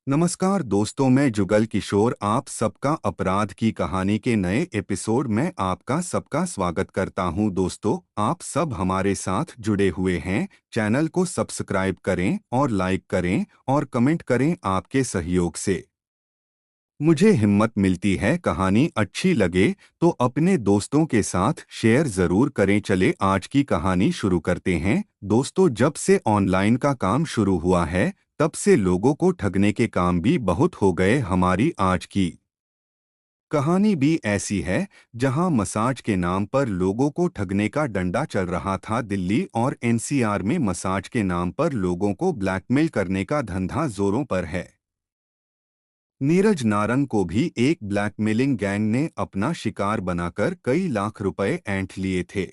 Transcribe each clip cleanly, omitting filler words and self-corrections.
नमस्कार दोस्तों, मैं जुगल किशोर आप सबका अपराध की कहानी के नए एपिसोड में आपका सबका स्वागत करता हूं। दोस्तों, आप सब हमारे साथ जुड़े हुए हैं। चैनल को सब्सक्राइब करें और लाइक करें और कमेंट करें। आपके सहयोग से मुझे हिम्मत मिलती है। कहानी अच्छी लगे तो अपने दोस्तों के साथ शेयर जरूर करें। चले आज की कहानी शुरू करते हैं। दोस्तों, जब से ऑनलाइन का काम शुरू हुआ है तब से लोगों को ठगने के काम भी बहुत हो गए। हमारी आज की कहानी भी ऐसी है जहां मसाज के नाम पर लोगों को ठगने का डंडा चल रहा था। दिल्ली और एनसीआर में मसाज के नाम पर लोगों को ब्लैकमेल करने का धंधा जोरों पर है। नीरज नारंग को भी एक ब्लैकमेलिंग गैंग ने अपना शिकार बनाकर कई लाख रुपए ऐंठ लिए थे।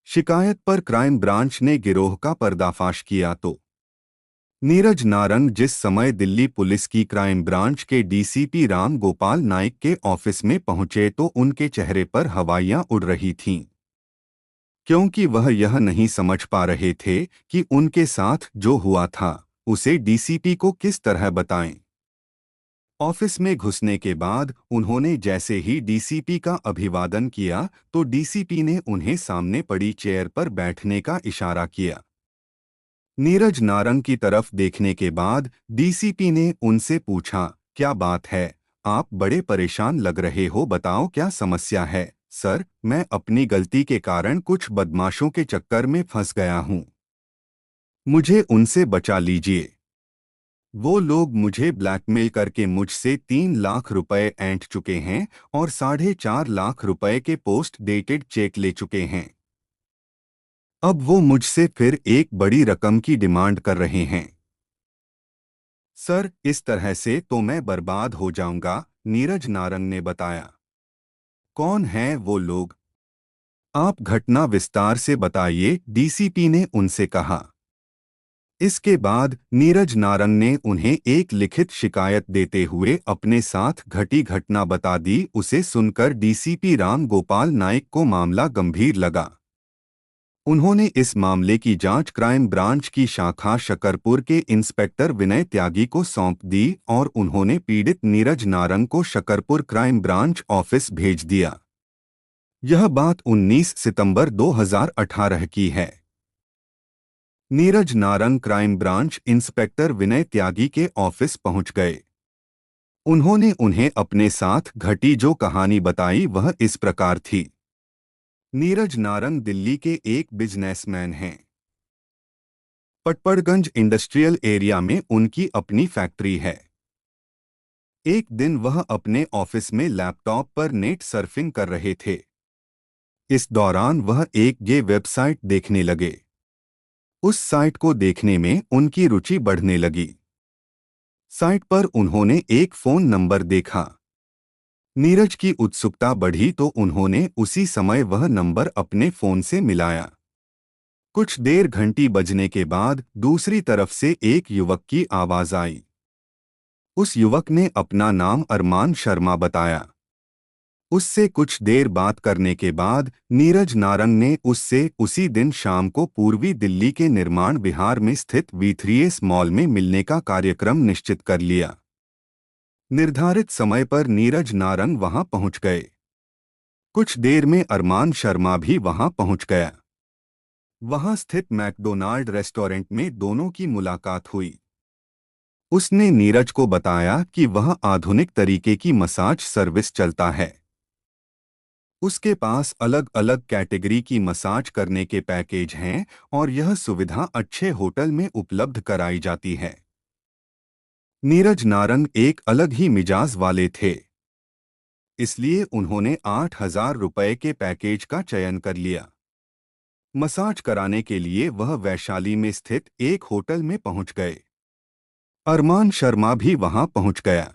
शिकायत पर क्राइम ब्रांच ने गिरोह का पर्दाफाश किया तो नीरज नारंग जिस समय दिल्ली पुलिस की क्राइम ब्रांच के डीसीपी राम गोपाल नाइक के ऑफिस में पहुंचे तो उनके चेहरे पर हवाइयां उड़ रही थीं, क्योंकि वह यह नहीं समझ पा रहे थे कि उनके साथ जो हुआ था उसे डीसीपी को किस तरह बताएं। ऑफिस में घुसने के बाद उन्होंने जैसे ही डीसीपी का अभिवादन किया तो डीसीपी ने उन्हें सामने पड़ी चेयर पर बैठने का इशारा किया। नीरज नारंग की तरफ देखने के बाद डीसीपी ने उनसे पूछा, क्या बात है? आप बड़े परेशान लग रहे हो, बताओ क्या समस्या है? सर, मैं अपनी गलती के कारण कुछ बदमाशों के चक्कर में फंस गया हूं, मुझे उनसे बचा लीजिए। वो लोग मुझे ब्लैकमेल करके मुझसे 3 लाख रुपए ऐंठ चुके हैं और 4.5 लाख रुपए के पोस्ट डेटेड चेक ले चुके हैं। अब वो मुझसे फिर एक बड़ी रकम की डिमांड कर रहे हैं। सर, इस तरह से तो मैं बर्बाद हो जाऊंगा, नीरज नारंग ने बताया। कौन हैं वो लोग? आप घटना विस्तार से बताइए, डीसीपी ने उनसे कहा। इसके बाद नीरज नारंग ने उन्हें एक लिखित शिकायत देते हुए अपने साथ घटी घटना बता दी। उसे सुनकर डीसीपी राम गोपाल नाइक को मामला गंभीर लगा। उन्होंने इस मामले की जांच क्राइम ब्रांच की शाखा शकरपुर के इंस्पेक्टर विनय त्यागी को सौंप दी और उन्होंने पीड़ित नीरज नारंग को शकरपुर क्राइम ब्रांच ऑफिस भेज दिया। यह बात 19 सितंबर 2018 की है। Neeraj Narang crime branch inspector Vinay Tyagi के ऑफिस पहुंच गए। उन्होंने उन्हें अपने साथ घटी जो कहानी बताई वह इस प्रकार थी। नीरज नारंग दिल्ली के एक बिजनेसमैन हैं। पटपड़गंज इंडस्ट्रियल एरिया में उनकी अपनी फैक्ट्री है। एक दिन वह अपने ऑफिस में लैपटॉप पर नेट सर्फिंग कर रहे थे। इस दौरान वह एक गे वेबसाइट देखने लगे। उस साइट को देखने में उनकी रुचि बढ़ने लगी। साइट पर उन्होंने एक फोन नंबर देखा। नीरज की उत्सुकता बढ़ी तो उन्होंने उसी समय वह नंबर अपने फोन से मिलाया। कुछ देर घंटी बजने के बाद दूसरी तरफ से एक युवक की आवाज आई। उस युवक ने अपना नाम अरमान शर्मा बताया। उससे कुछ देर बात करने के बाद नीरज नारंग ने उससे उसी दिन शाम को पूर्वी दिल्ली के निर्माण विहार में स्थित V3S मॉल में मिलने का कार्यक्रम निश्चित कर लिया। निर्धारित समय पर नीरज नारंग वहां पहुंच गए। कुछ देर में अरमान शर्मा भी वहां पहुंच गया। वहां स्थित मैकडोनाल्ड रेस्टोरेंट में दोनों की मुलाकात हुई। उसने नीरज को बताया कि वह आधुनिक तरीके की मसाज सर्विस चलता है। उसके पास अलग अलग कैटेगरी की मसाज करने के पैकेज हैं और यह सुविधा अच्छे होटल में उपलब्ध कराई जाती है। नीरज नारंग एक अलग ही मिजाज वाले थे, इसलिए उन्होंने 8,000 रुपए के पैकेज का चयन कर लिया। मसाज कराने के लिए वह वैशाली में स्थित एक होटल में पहुंच गए। अरमान शर्मा भी वहां पहुंच गया।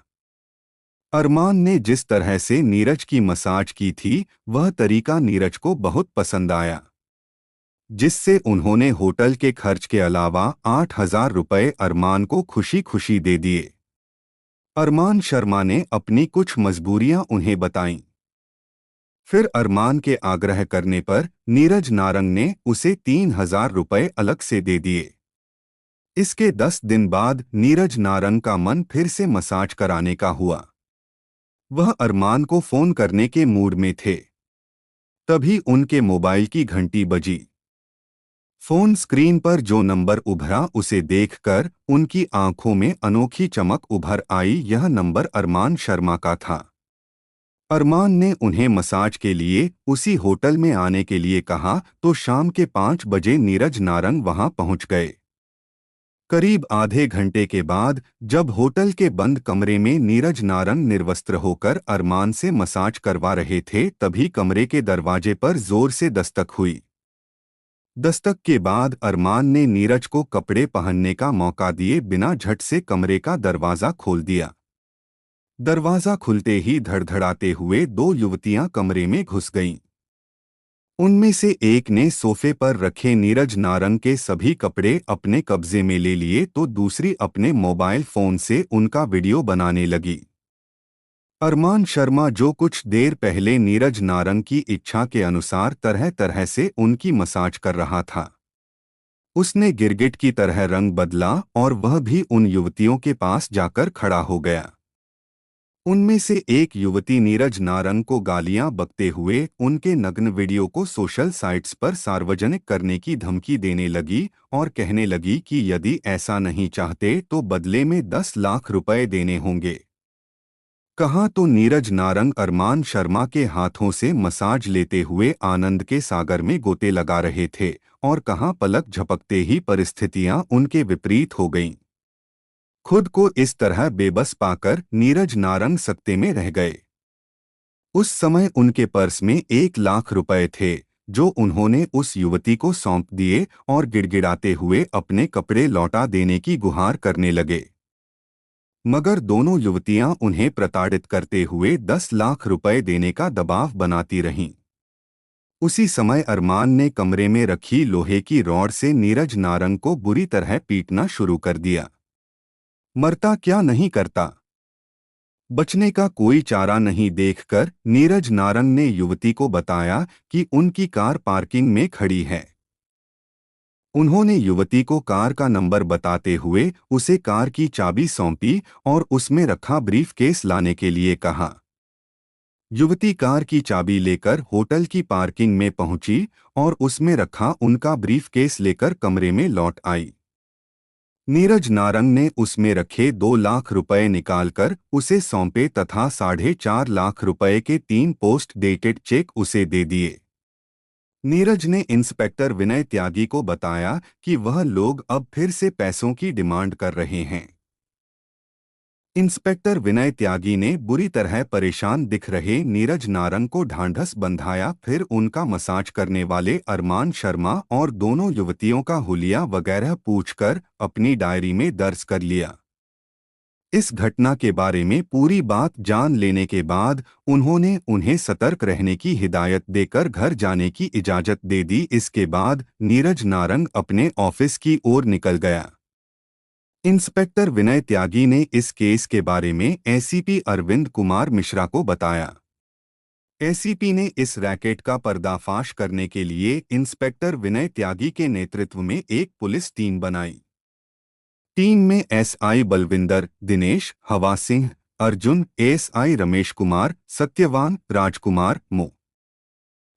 अरमान ने जिस तरह से नीरज की मसाज की थी वह तरीका नीरज को बहुत पसंद आया, जिससे उन्होंने होटल के खर्च के अलावा 8,000 रुपए अरमान को खुशी खुशी दे दिए। अरमान शर्मा ने अपनी कुछ मजबूरियां उन्हें बताईं। फिर अरमान के आग्रह करने पर नीरज नारंग ने उसे 3,000 रुपए अलग से दे दिए। इसके 10 दिन बाद नीरज नारंग का मन फिर से मसाज कराने का हुआ। वह अरमान को फोन करने के मूड में थे। तभी उनके मोबाइल की घंटी बजी। फोन स्क्रीन पर जो नंबर उभरा उसे देखकर उनकी आंखों में अनोखी चमक उभर आई। यह नंबर अरमान शर्मा का था। अरमान ने उन्हें मसाज के लिए उसी होटल में आने के लिए कहा तो शाम के 5 बजे नीरज नारंग वहां पहुंच गए। करीब आधे घंटे के बाद जब होटल के बंद कमरे में नीरज नारंग निर्वस्त्र होकर अरमान से मसाज करवा रहे थे, तभी कमरे के दरवाजे पर जोर से दस्तक हुई। दस्तक के बाद अरमान ने नीरज को कपड़े पहनने का मौका दिए बिना झट से कमरे का दरवाजा खोल दिया। दरवाजा खुलते ही धड़धड़ाते हुए 2 युवतियां कमरे में घुस गईं। उनमें से एक ने सोफे पर रखे नीरज नारंग के सभी कपड़े अपने कब्जे में ले लिए तो दूसरी अपने मोबाइल फोन से उनका वीडियो बनाने लगी। अरमान शर्मा जो कुछ देर पहले नीरज नारंग की इच्छा के अनुसार तरह तरह से उनकी मसाज कर रहा था, उसने गिरगिट की तरह रंग बदला और वह भी उन युवतियों के पास जाकर खड़ा हो गया। उनमें से एक युवती नीरज नारंग को गालियां बकते हुए उनके नग्न वीडियो को सोशल साइट्स पर सार्वजनिक करने की धमकी देने लगी और कहने लगी कि यदि ऐसा नहीं चाहते तो बदले में 10 लाख रुपए देने होंगे। कहाँ तो नीरज नारंग अरमान शर्मा के हाथों से मसाज लेते हुए आनंद के सागर में गोते लगा रहे थे और कहाँ पलक झपकते ही परिस्थितियां उनके विपरीत हो गईं। खुद को इस तरह बेबस पाकर नीरज नारंग सकते में रह गए। उस समय उनके पर्स में 1 लाख रुपए थे जो उन्होंने उस युवती को सौंप दिए और गिड़गिड़ाते हुए अपने कपड़े लौटा देने की गुहार करने लगे। मगर दोनों युवतियां उन्हें प्रताड़ित करते हुए 10 लाख रुपए देने का दबाव बनाती रहीं। उसी समय अरमान ने कमरे में रखी लोहे की रॉड से नीरज नारंग को बुरी तरह पीटना शुरू कर दिया। मरता क्या नहीं करता। बचने का कोई चारा नहीं देखकर नीरज नारंग ने युवती को बताया कि उनकी कार पार्किंग में खड़ी है। उन्होंने युवती को कार का नंबर बताते हुए उसे कार की चाबी सौंपी और उसमें रखा ब्रीफकेस लाने के लिए कहा। युवती कार की चाबी लेकर होटल की पार्किंग में पहुंची और उसमें रखा उनका ब्रीफकेस लेकर कमरे में लौट आई। नीरज नारंग ने उसमें रखे 2 लाख रुपए निकालकर उसे सौंपे तथा 4.5 लाख रुपए के 3 पोस्ट डेटेड चेक उसे दे दिए। नीरज ने इंस्पेक्टर विनय त्यागी को बताया कि वह लोग अब फिर से पैसों की डिमांड कर रहे हैं। इंस्पेक्टर विनय त्यागी ने बुरी तरह परेशान दिख रहे नीरज नारंग को ढांढस बंधाया, फिर उनका मसाज करने वाले अरमान शर्मा और दोनों युवतियों का हुलिया वगैरह पूछकर अपनी डायरी में दर्ज कर लिया। इस घटना के बारे में पूरी बात जान लेने के बाद उन्होंने उन्हें सतर्क रहने की हिदायत देकर घर जाने की इजाजत दे दी। इसके बाद नीरज नारंग अपने ऑफिस की ओर निकल गया। इंस्पेक्टर विनय त्यागी ने इस केस के बारे में एसीपी अरविंद कुमार मिश्रा को बताया। एसीपी ने इस रैकेट का पर्दाफाश करने के लिए इंस्पेक्टर विनय त्यागी के नेतृत्व में एक पुलिस टीम बनाई। टीम में SI Balwinder, Dinesh, Hawa Singh, Arjun, ASI Ramesh Kumar, Satyawan, Rajkumar, Mohd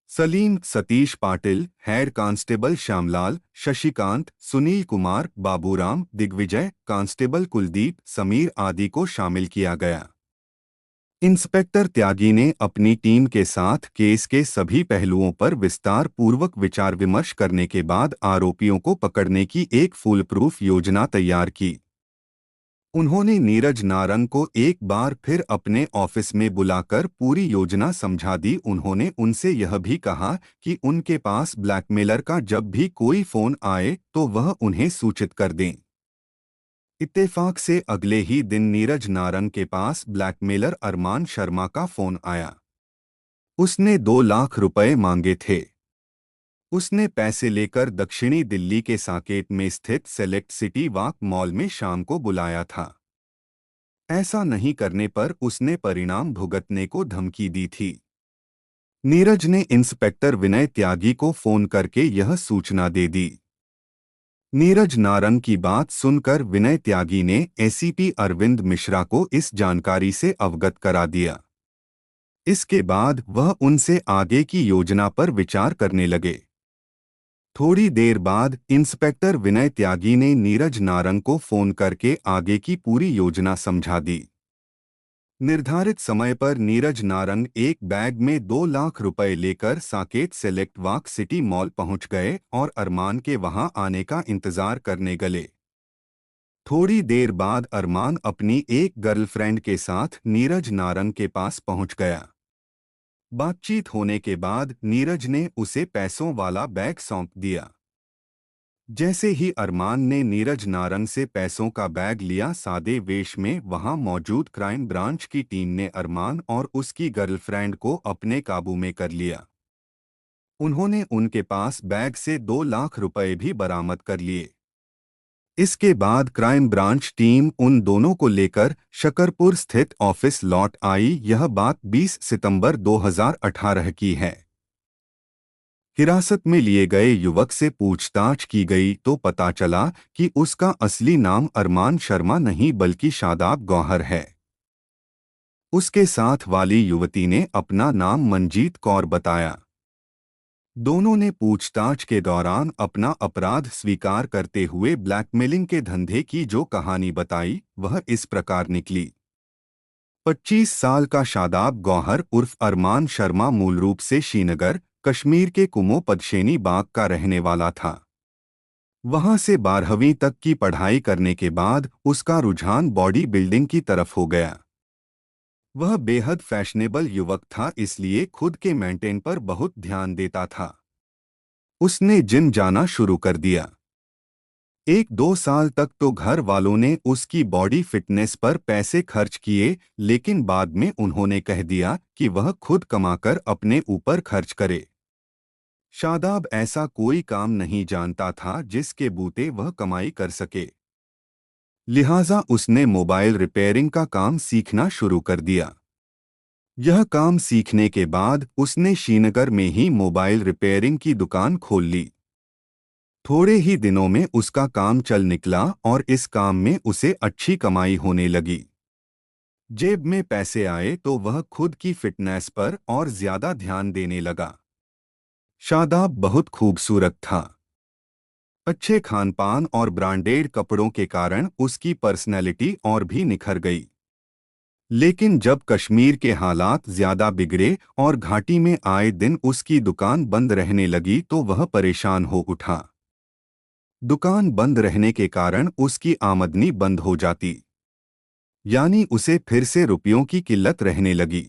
Salim, Satish Patil, head constable Shyamlal, Shashikant, Sunil Kumar, Baburam, Digvijay, constable Kuldeep, Sameer आदि को शामिल किया गया। इंस्पेक्टर त्यागी ने अपनी टीम के साथ केस के सभी पहलुओं पर विस्तार पूर्वक विचार विमर्श करने के बाद आरोपियों को पकड़ने की एक फुलप्रूफ योजना तैयार की। उन्होंने नीरज नारंग को एक बार फिर अपने ऑफिस में बुलाकर पूरी योजना समझा दी। उन्होंने उनसे यह भी कहा कि उनके पास ब्लैकमेलर का जब भी कोई फोन आए तो वह उन्हें सूचित कर दें। इत्तेफाक से अगले ही दिन नीरज नारंग के पास ब्लैकमेलर अरमान शर्मा का फोन आया। उसने 2 लाख रुपए मांगे थे। उसने पैसे लेकर दक्षिणी दिल्ली के साकेत में स्थित सेलेक्ट सिटी वॉक मॉल में शाम को बुलाया था। ऐसा नहीं करने पर उसने परिणाम भुगतने को धमकी दी थी। नीरज ने इंस्पेक्टर विनय त्यागी को फोन करके यह सूचना दे दी। नीरज नारंग की बात सुनकर विनय त्यागी ने एसीपी अरविंद मिश्रा को इस जानकारी से अवगत करा दिया। इसके बाद वह उनसे आगे की योजना पर विचार करने लगे। थोड़ी देर बाद इंस्पेक्टर विनय त्यागी ने नीरज नारंग को फोन करके आगे की पूरी योजना समझा दी। निर्धारित समय पर नीरज नारंग एक बैग में 2 लाख रुपए लेकर साकेत सेलेक्ट वाक सिटी मॉल पहुंच गए और अरमान के वहां आने का इंतजार करने गले। थोड़ी देर बाद अरमान अपनी एक गर्लफ्रेंड के साथ नीरज नारंग के पास पहुंच गया। बातचीत होने के बाद नीरज ने उसे पैसों वाला बैग सौंप दिया। जैसे ही अरमान ने नीरज नारंग से पैसों का बैग लिया, सादे वेश में वहां मौजूद क्राइम ब्रांच की टीम ने अरमान और उसकी गर्लफ्रेंड को अपने काबू में कर लिया। उन्होंने उनके पास बैग से 2 लाख रुपए भी बरामद कर लिए। इसके बाद क्राइम ब्रांच टीम उन दोनों को लेकर शकरपुर स्थित ऑफिस लौट आई। यह बात 20 सितंबर 2018 की है। हिरासत में लिए गए युवक से पूछताछ की गई तो पता चला कि उसका असली नाम अरमान शर्मा नहीं बल्कि शादाब गौहर है। उसके साथ वाली युवती ने अपना नाम मंजीत कौर बताया। दोनों ने पूछताछ के दौरान अपना अपराध स्वीकार करते हुए ब्लैकमेलिंग के धंधे की जो कहानी बताई वह इस प्रकार निकली। 25 साल का शादाब गौहर उर्फ अरमान शर्मा मूल रूप से श्रीनगर, कश्मीर के कुमो पदशेनी बाग का रहने वाला था। वहां से 12वीं तक की पढ़ाई करने के बाद उसका रुझान बॉडी बिल्डिंग की तरफ हो गया। वह बेहद फैशनेबल युवक था, इसलिए खुद के मेंटेन पर बहुत ध्यान देता था। उसने जिम जाना शुरू कर दिया। 1-2 साल तक तो घर वालों ने उसकी बॉडी फिटनेस पर पैसे खर्च किए, लेकिन बाद में उन्होंने कह दिया कि वह खुद कमाकर अपने ऊपर खर्च करे। शादाब ऐसा कोई काम नहीं जानता था जिसके बूते वह कमाई कर सके। लिहाजा उसने मोबाइल रिपेयरिंग का काम सीखना शुरू कर दिया। यह काम सीखने के बाद उसने श्रीनगर में ही मोबाइल रिपेयरिंग की दुकान खोल ली। थोड़े ही दिनों में उसका काम चल निकला और इस काम में उसे अच्छी कमाई होने लगी। जेब में पैसे आए तो वह खुद की फिटनेस पर और ज्यादा ध्यान देने लगा। शादाब बहुत खूबसूरत था। अच्छे खानपान और ब्रांडेड कपड़ों के कारण उसकी पर्सनैलिटी और भी निखर गई। लेकिन जब कश्मीर के हालात ज्यादा बिगड़े और घाटी में आए दिन उसकी दुकान बंद रहने लगी तो वह परेशान हो उठा। दुकान बंद रहने के कारण उसकी आमदनी बंद हो जाती, यानी उसे फिर से रुपयों की किल्लत रहने लगी।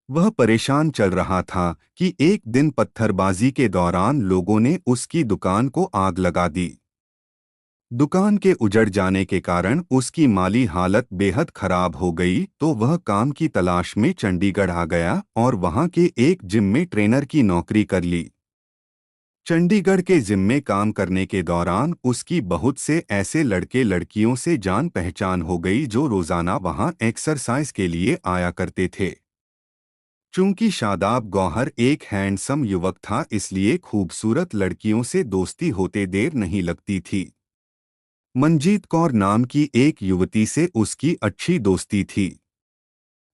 वह परेशान चल रहा था कि एक दिन पत्थरबाजी के दौरान लोगों ने उसकी दुकान को आग लगा दी। दुकान के उजड़ जाने के कारण उसकी माली हालत बेहद खराब हो गई तो वह काम की तलाश में चंडीगढ़ आ गया और वहां के एक जिम में ट्रेनर की नौकरी कर ली। चंडीगढ़ के जिम में काम करने के दौरान उसकी बहुत से ऐसे लड़के लड़कियों से जान पहचान हो गई जो रोजाना वहां एक्सरसाइज के लिए आया करते थे। चूंकि शादाब गौहर एक हैंडसम युवक था, इसलिए खूबसूरत लड़कियों से दोस्ती होते देर नहीं लगती थी। मंजीत कौर नाम की एक युवती से उसकी अच्छी दोस्ती थी।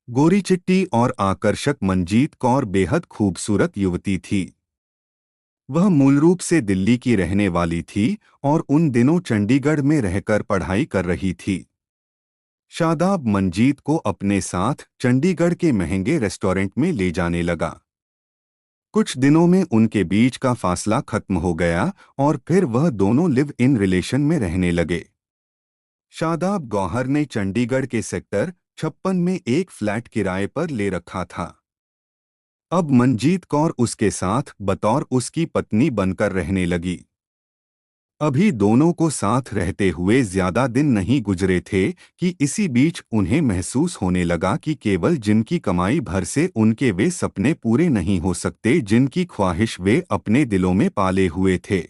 गोरी चिट्टी और आकर्षक मंजीत कौर बेहद खूबसूरत युवती थी। वह मूल रूप से दिल्ली की रहने वाली थी और उन दिनों चंडीगढ़ में रहकर पढ़ाई कर रही थी। शादाब मंजीत को अपने साथ चंडीगढ़ के महंगे रेस्टोरेंट में ले जाने लगा। कुछ दिनों में उनके बीच का फासला खत्म हो गया और फिर वह दोनों लिव इन रिलेशन में रहने लगे। शादाब गौहर ने चंडीगढ़ के सेक्टर 56 में एक फ्लैट किराए पर ले रखा था। अब मंजीत कौर उसके साथ बतौर उसकी पत्नी बनकर रहने लगी। अभी दोनों को साथ रहते हुए ज्यादा दिन नहीं गुजरे थे कि इसी बीच उन्हें महसूस होने लगा कि केवल जिनकी कमाई भर से उनके वे सपने पूरे नहीं हो सकते जिनकी ख्वाहिश वे अपने दिलों में पाले हुए थे।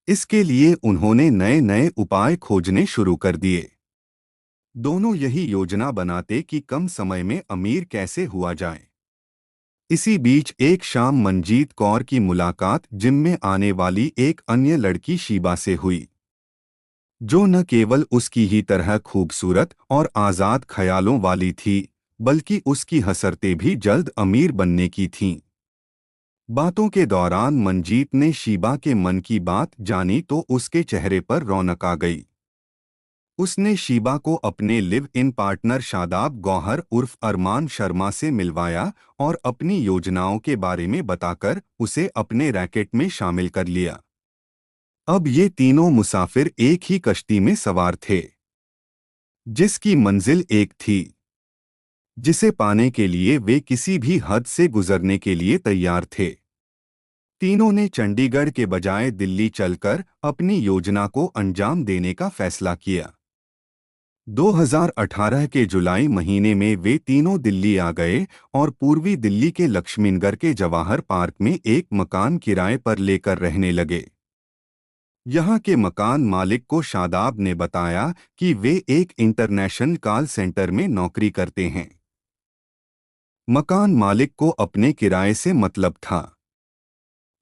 इसके लिए उन्होंने नए नए उपाय खोजने शुरू कर दिए। दोनों यही योजना बनाते कि कम समय में अमीर कैसे हुआ जाए। इसी बीच एक शाम मंजीत कौर की मुलाकात जिम में आने वाली एक अन्य लड़की शीबा से हुई, जो न केवल उसकी ही तरह खूबसूरत और आज़ाद ख्यालों वाली थी, बल्कि उसकी हसरतें भी जल्द अमीर बनने की थीं। बातों के दौरान मंजीत ने शीबा के मन की बात जानी तो उसके चेहरे पर रौनक आ गई। उसने शीबा को अपने live in partner Shadab Gauhar उर्फ अरमान शर्मा से मिलवाया और अपनी योजनाओं के बारे में बताकर उसे अपने रैकेट में शामिल कर लिया। अब ये तीनों मुसाफिर एक ही कश्ती में सवार थे, जिसकी मंजिल एक थी, जिसे पाने के लिए वे किसी भी हद से गुजरने के लिए तैयार थे। तीनों ने चंडीगढ़ के बजाय दिल्ली चलकर अपनी योजना को अंजाम देने का फैसला किया। 2018 के जुलाई महीने में वे तीनों दिल्ली आ गए और पूर्वी दिल्ली के लक्ष्मीनगर के जवाहर पार्क में एक मकान किराए पर लेकर रहने लगे। यहाँ के मकान मालिक को शादाब ने बताया कि वे एक इंटरनेशनल कॉल सेंटर में नौकरी करते हैं। मकान मालिक को अपने किराए से मतलब था।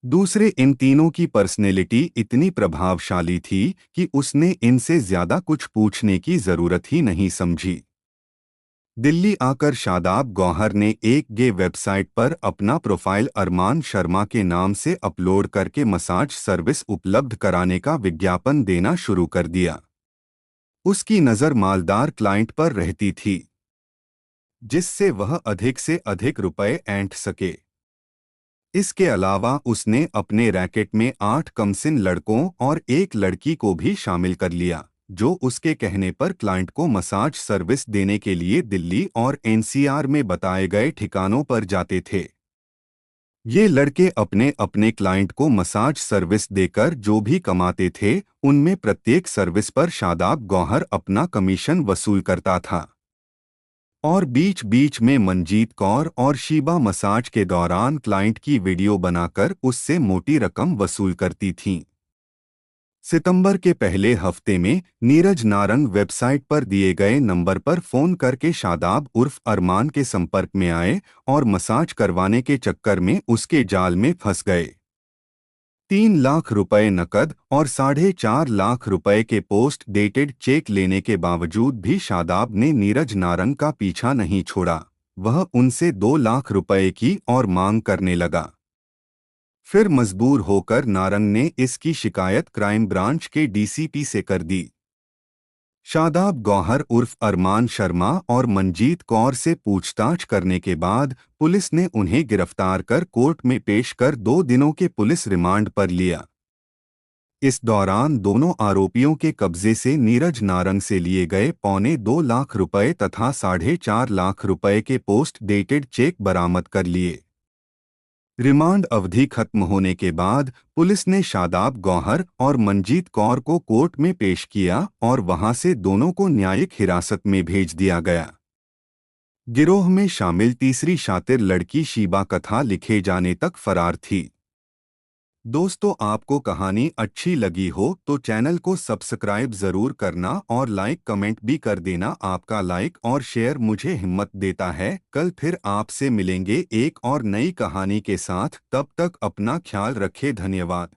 दूसरे, इन तीनों की पर्सनैलिटी इतनी प्रभावशाली थी कि उसने इनसे ज्यादा कुछ पूछने की जरूरत ही नहीं समझी। दिल्ली आकर शादाब गौहर ने एक गे वेबसाइट पर अपना प्रोफाइल अरमान शर्मा के नाम से अपलोड करके मसाज सर्विस उपलब्ध कराने का विज्ञापन देना शुरू कर दिया। उसकी नज़र मालदार क्लाइंट पर रहती थी, जिससे वह अधिक से अधिक रुपए ऐंठ सके। इसके अलावा उसने अपने रैकेट में 8 कमसिन लड़कों और एक लड़की को भी शामिल कर लिया, जो उसके कहने पर क्लाइंट को मसाज सर्विस देने के लिए दिल्ली और एनसीआर में बताए गए ठिकानों पर जाते थे। ये लड़के अपने अपने क्लाइंट को मसाज सर्विस देकर जो भी कमाते थे, उनमें प्रत्येक सर्विस पर शादाब गौहर अपना कमीशन वसूल करता था। और बीच बीच में मंजीत कौर और शीबा मसाज के दौरान क्लाइंट की वीडियो बनाकर उससे मोटी रकम वसूल करती थीं। सितंबर के पहले हफ्ते में नीरज नारंग वेबसाइट पर दिए गए नंबर पर फोन करके शादाब उर्फ अरमान के संपर्क में आए और मसाज करवाने के चक्कर में उसके जाल में फंस गए। 3 लाख रुपए नकद और 4.5 लाख रुपए के पोस्ट डेटेड चेक लेने के बावजूद भी शादाब ने नीरज नारंग का पीछा नहीं छोड़ा। वह उनसे 2 लाख रुपए की और मांग करने लगा। फिर मजबूर होकर नारंग ने इसकी शिकायत क्राइम ब्रांच के डीसीपी से कर दी। शादाब गौहर उर्फ अरमान शर्मा और मंजीत कौर से पूछताछ करने के बाद पुलिस ने उन्हें गिरफ्तार कर कोर्ट में पेश कर 2 दिनों के पुलिस रिमांड पर लिया। इस दौरान दोनों आरोपियों के कब्जे से नीरज नारंग से लिए गए 2.25 लाख रुपए तथा 4.5 लाख रुपए के पोस्ट डेटेड चेक बरामद कर लिए। रिमांड अवधि खत्म होने के बाद पुलिस ने शादाब गौहर और मंजीत कौर को कोर्ट में पेश किया और वहां से दोनों को न्यायिक हिरासत में भेज दिया गया। गिरोह में शामिल तीसरी शातिर लड़की शीबा कथा लिखे जाने तक फरार थी। दोस्तों, आपको कहानी अच्छी लगी हो तो चैनल को सब्सक्राइब जरूर करना और लाइक कमेंट भी कर देना। आपका लाइक और शेयर मुझे हिम्मत देता है। कल फिर आपसे मिलेंगे एक और नई कहानी के साथ। तब तक अपना ख्याल रखें। धन्यवाद।